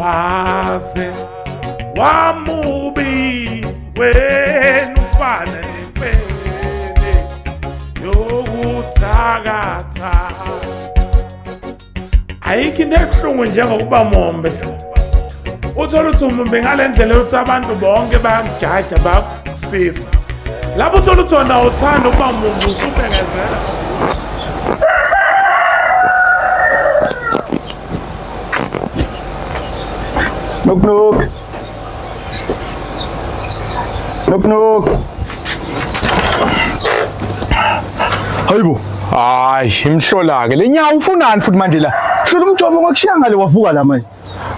waze wamubi wena ufana nempele yokuthakatha. Ayikho into ebuhlungu njengokuba mombe uthola ukuthi umumbe ngale ndlela yokuthi abantu bonke bayakujaja bayakusisa. Lapho uthola ukuthi wona uthanda ukuba mumbe usubengezela. Knock knock. Knock knock. Hayibo. Hayi, imhlola ke. Lenyawo ufunani futhi manje la? Hlola umjovo ngakushiya ngale wavuka la manje.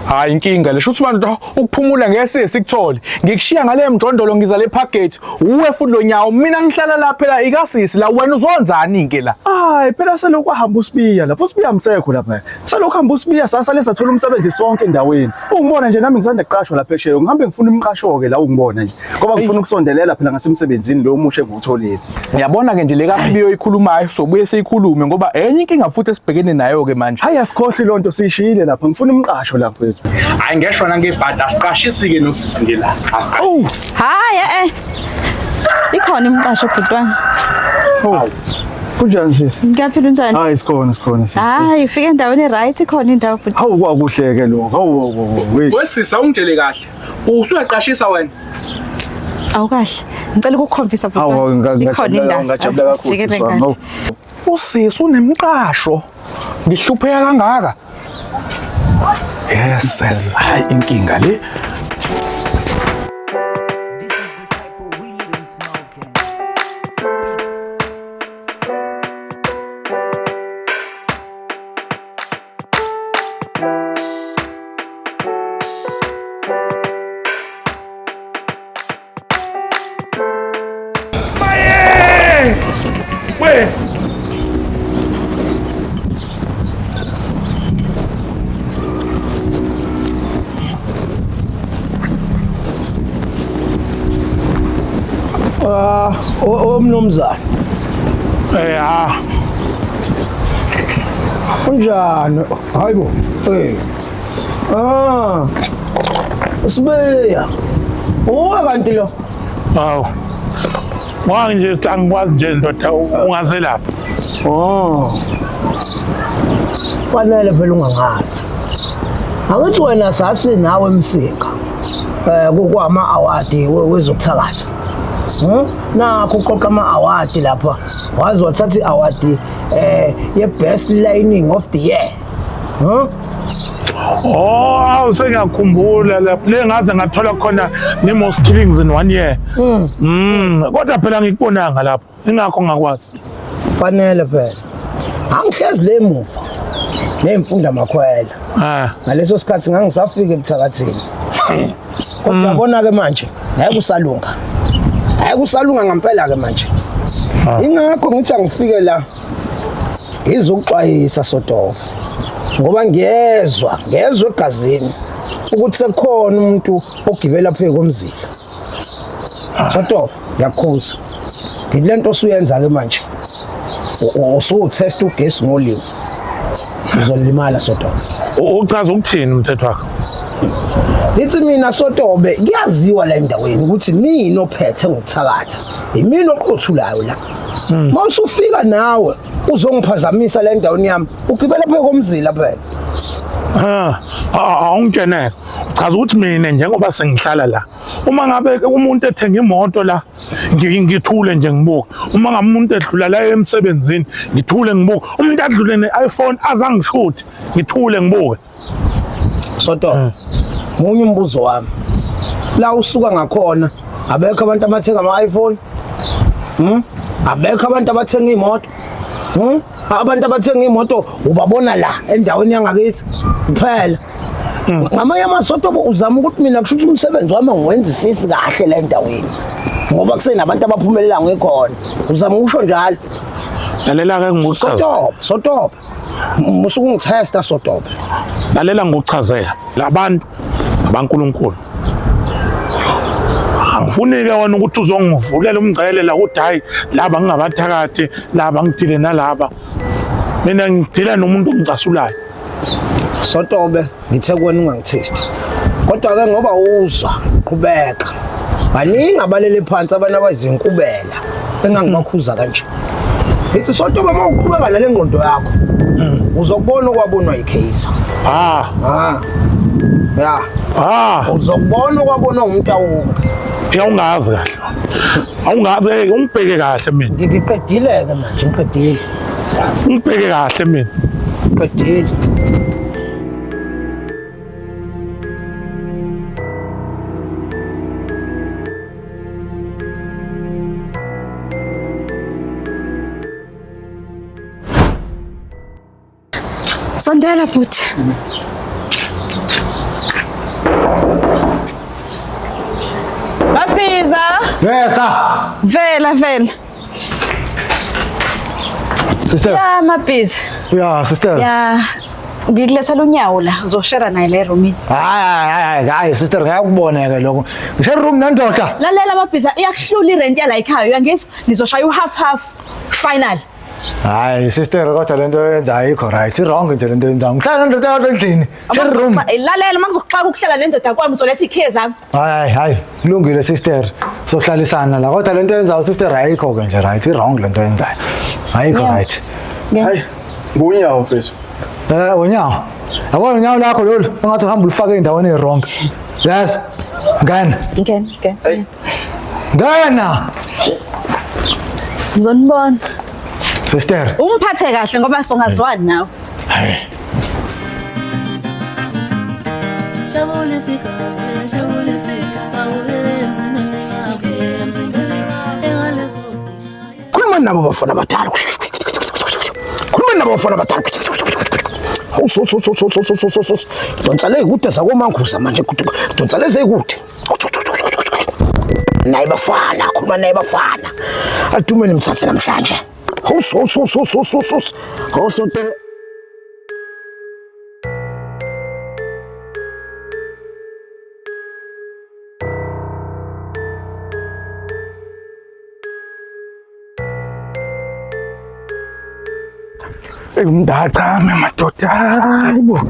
Hayi inkinga le shuthi abantu ukuphumula ngeke sikuthole. Ngikushiya ngale mjondolo ngiza le package. Uwe futhi lo nyawo mina ngihlala lapha la ikasisi la wena uzonzani ke la? Hayi phela selokhu ahamba usibiya lapho usibiya msekho lapha. Selokhu hamba usibiya sasale sathola umsebenzi sonke endaweni. Ungibona nje nami ngisanda kuqashwa lapha phesheya. Ngihambe ngifuna imqasho ke la ungibona nje. Ngoba ngifuna ukusondelela phela ngasemsebenzini lo mushe engutholile. Ngiyabona ke nje le kasibiyo ikhulumayo sobuye siyikhulume ngoba enye inkinga futhi esibhekene nayo ke manje. Hayi asikhohle lonto sishiyile lapha ngifuna imqasho lapha ethu. Hayi ngeshwa nangebhada asiqashisi-ke nosisi ngela. Hayi ikhona imqasho bhutwami. Oh. Kunjani sisi? Ngiyaphila unjani? Hayi sikhona sisi. Hayi ufike endaweni e-right ikhona indawo bhutwami. Hawu kwakuhleke lo. Hawu. Wesisa ungitshele kahle. Usuyaqashisa wena? Awukahle. Ngicela ukukhombisa bhutwami. Ikhona indawo. Ngajabula kakhulu. Usisi unemqasho. Ngihlupheka kangaka. Yes. Hayi inkinga le. Mnumzane. Kunjani? Hayibo. Sibeya. Kanti lo. Hawu. Nje angikwazi nje ndoda ungazelapha. Fanele phela ungangazi. Angithi wena sasi nawe emsika. Kukwama awadi wezokuthakatha. Nakho uqoqa ama-award lapha wazi wathatha i-award ye-best lining of the year. Sengiyakhumbula lapho le ngaze ngathola khona ne-most killings in 1 year. Kodwa phela ngikubonanga lapho ingakho ngakwazi. Fanele phela angihlezi le muva nemfunda makhwela ngaleso sikhathi ngangisafika ebuthakathini. Kodwa yabona-ke manje ngeke usalunga ngempela-ke manje. Ingakho ngithi angifike la ngizokuxwayisa Sotoba ngoba ngiyezwa egazini ukuthi sekukhona umuntu ogibela phezu komzila. Sotoba ngiyakhuza ngile nto osuyenza-ke manje usuwuthesta ugesi ngolimi uzolimala Sotoba. Uchaza ukuthini umthetho wakho? Lithi mina Sotobe kuyaziwa la endaweni ukuthi mina ophethe ngokuthakatha imina oqothulayo la. Mawusufika nawe uzongiphazamisa la endaweni yami ugibela phezu komzila phela. Awungitshene chaza ukuthi mina njengoba sengihlala la uma ngabe umuntu ethenga imoto la ngithule nje ngibuke. Uma ngabe umuntu edlula la emsebenzini ngithule ngibuke. Umuntu adlule ne-iPhone azangishuthi ngithule ngibuke. Sotoba munye umbuzo wami la usuka ngakhona abekho abantu abathenga ama-iPhone? Abekho abantu abathenga imoto? Abantu abathenga imoto ubabona la endaweni yangakithi kuphela. Ngamanye amaSotoba uzama ukuthi mina kusho ukuthi umsebenzi wami ngiwenzisisi kahle la endaweni ngoba kusenabantu abaphumelela ngikhona. Uzama ukusho njalo. Lalela-ke ngikuchaza. Sotoba musuke ungithesta Sotoba. Lalela ngikuchazela labantu abankulunkulu. Angifuni-ke wona ukuthi uzongivulela umngcele la ukuthi hayi laba ngingabathakathi laba ngidile nalaba. Mina ngidila nomuntu ongicasulayo. Sotobe ngithe kuwena ungangithesti. Kodwa ke ngoba uzwa qhubeka. Baningi abalele phansi abantu abazinkubela engangibakhuza kanje. Ethi Sotobe mawuqhubeka nale ngqondo yakho. Uzokubona okwabonwa iCase. Ya. Uzokubona okwabonwa umuntu awonke. Awungazi kahle. Awungabe ungibheke kahle mina. Ngiqedile ke manje, ngiqedile. Ungibheke kahle mina. Ngiqedile. Sondela futhi. Mapiza. Yes, sir. Vela. Sister. Ya Mapiza. Yeah, sister. Ya. Ngikulethela unyawo la, uzoshare naye le roomini. Hayi, sister, ngiyakubona ke lokho. Ngisho room nendoda. Lalela Mapiza, iyakuhlula irent yala ekhaya, uyangizwa? Nizoshaya u-half final. Hayi, sister, kodwa lento yenza ayikho right. Wrong nje lento yenza. Ngihlala nendoda endlini. Room. Lalela makuzoxaka ukuhlala nendoda kwami uzoletha ikhe zami. Hayi, kulungile sister. Sohlalisana la. Kodwa lento yenza sister ayikho ke nje right. Wrong lento yenza. Ayikho right. Hayi, ngunyawo mfethu. Unyawo. Yabona unyawo lakho lolu engathi uhamba ulifake endaweni e-wrong. Yes. Ngena. Ngena. Ngizonibona. Sister. Umphathe kahle ngoba songazwani nawe. Khuluma nabo bafana abadala. Khuluma nabo bafana abadala. Dontsale kude zakoManguza manje dontsale zekude. Naye bafana, khuluma naye bafana. Adume nimthathe namhlanje. Soto. Umdaka madoda. Hayibo.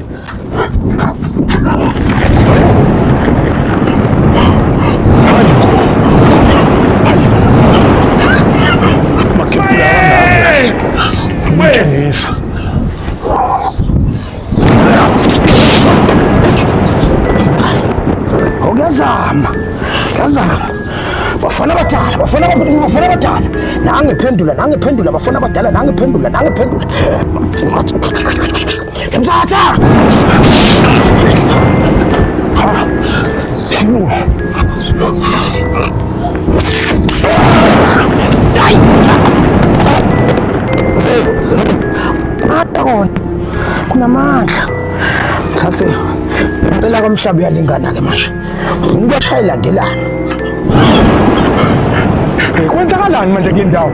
Ngiyazama. Bafana abadala. Nangiphendula bafana abadala, nangiphendula. Mthatha. Kunamandla. Khase. Cela komhlaba uyalingana ke manje. Ufuna ukubashaya ilandelana. Kwenzakalani manje kule ndawo?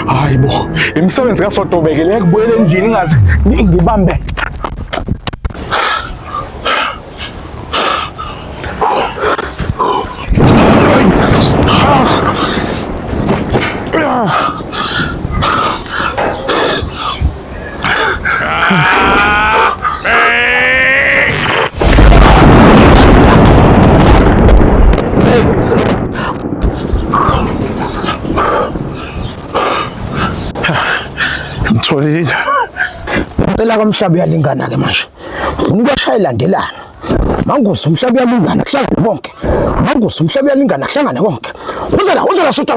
Hayibo, imisebenzi kaSotobekele ekubuyela endlini ngaze ngibambe. Mtholile. Cela komhlaba uyalingana ke manje. Ufuna ukubashaya ilandelana. Manguza umhlaba uyalingana kuhlangane bonke. Manguza umhlaba uyalingana kuhlangane bonke. Uza la Soto.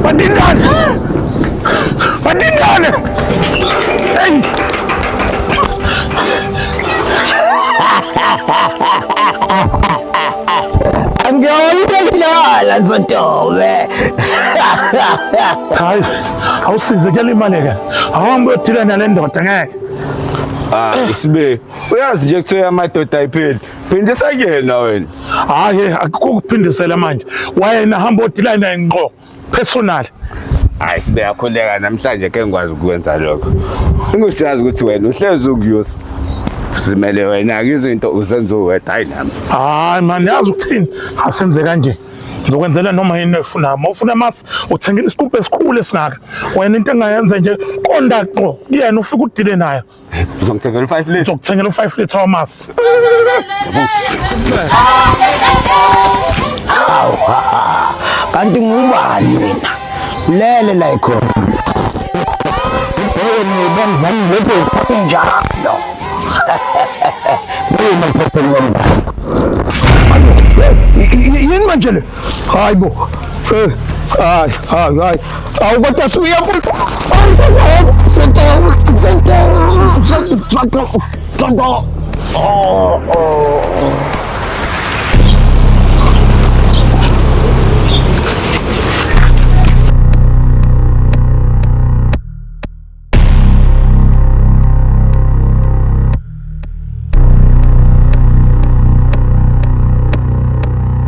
Badindane. Hey. Ngiyawudlala Sotobe. Hayi, awusize ke imali ke. Awuhambe uyothilana nendoda ngeke. Isibe uyazi nje kuthiwa amadoda ayipheli phinde sakuyena wena. Hayi akukuphindisela manje. Wayena hamba odilana ngqo personal. Hayi sibe yakholeka namhlanje ke ngikwazi ukwenza lokho. Ingosiyazi ukuthi wena uhlezi ukuyusa. Simele wena ke izinto uzenza uwedwa hayi nami. Hayi man yazi ukuthini asenze kanje. Ngizokwenzela noma yini oyifunayo. Uma ufuna amasi uthengela isigubhu esikhulu esingaka. Wena into engayenza nje qonda qo kuyena ufike udile nayo. Uzongithengela 5 liters. Ngizokuthengela u5 litha wamasi. Kanti ngubani wena? Lele la ikhona. Njalo. Yini manje le? Hayibo. Hayi. Awukodwa siya futhi. Sento.